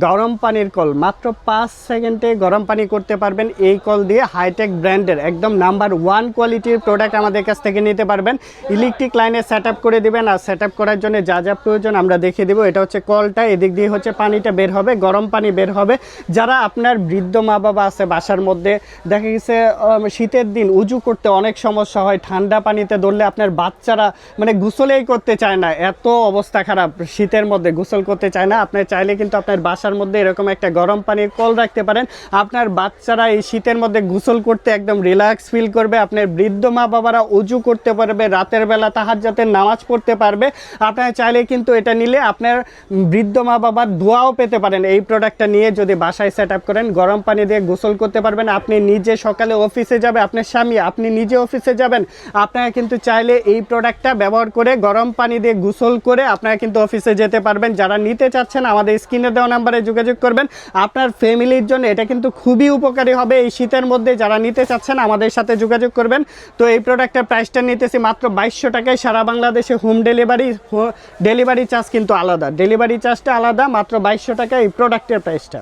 গরম পানির কল মাত্র 5 সেকেন্ডে গরম পানি করতে পারবেন। এই কল দিয়ে হাইটেক ব্র্যান্ডের একদম নাম্বার 1 কোয়ালিটির প্রোডাক্ট আমাদের কাছ থেকে নিতে পারবেন। ইলেকট্রিক লাইনে সেট আপ করে দিবেন, আর সেট আপ করার জন্য যা যা প্রয়োজন আমরা দেখিয়ে দেবো। এটা হচ্ছে কলটা, এদিক দিয়ে হচ্ছে পানিটা বের হবে, গরম পানি বের হবে। যারা আপনার বৃদ্ধ মা বাবা আছে বাসার মধ্যে, দেখা গেছে শীতের দিন উজু করতে অনেক সমস্যা হয়, ঠান্ডা পানিতে ধরলে আপনার বাচ্চারা মানে গোসলেই করতে চায় না, এত অবস্থা খারাপ, শীতের মধ্যে গোসল করতে চায় না। আপনি চাইলে কিন্তু আপনার বাসার মধ্যে এরকম একটা গরম পানির কল রাখতে পারেন। আপনার বাচ্চারা এই শীতের মধ্যে গোসল করতে একদম রিল্যাক্স ফিল করবে। আপনার বৃদ্ধ মা বাবারা উজু করতে পারবে, রাতের বেলা তাহাজ্জুদের নামাজ পড়তে পারবে। আপনারা চাইলে কিন্তু এটা নিলে আপনার বৃদ্ধ মা বাবার দোয়াও পেতে পারেন। এই প্রোডাক্টটা নিয়ে যদি বাসায় সেট আপ করেন, গরম পানি দিয়ে গোসল করতে পারবেন। আপনি নিজে সকালে অফিসে যাবে, আপনার স্বামী, আপনি নিজে অফিসে যাবেন, আপনারা কিন্তু চাইলে এই প্রোডাক্টটা ব্যবহার করে গরম পানি দিয়ে গোসল করে আপনারা কিন্তু অফিসে যেতে পারবেন। যারা নিতে চাচ্ছেন আমাদের স্ক্রিনে দেওয়া নাম্বারে যোগাযোগ করবেন। আপনার ফ্যামিলির জন্য এটা কিন্তু খুবই উপকারী হবে এই শীতের মধ্যে। যারা নিতে চাচ্ছেন আমাদের সাথে যোগাযোগ করবেন। তো এই প্রোডাক্টের প্রাইসটা নিতেছি মাত্র 2200 টাকায়। সারা বাংলাদেশে হোম ডেলিভারি চার্জ কিন্তু আলাদা, ডেলিভারি চার্জটা আলাদা, মাত্র 2200 টাকা এই প্রোডাক্টের প্রাইসটা।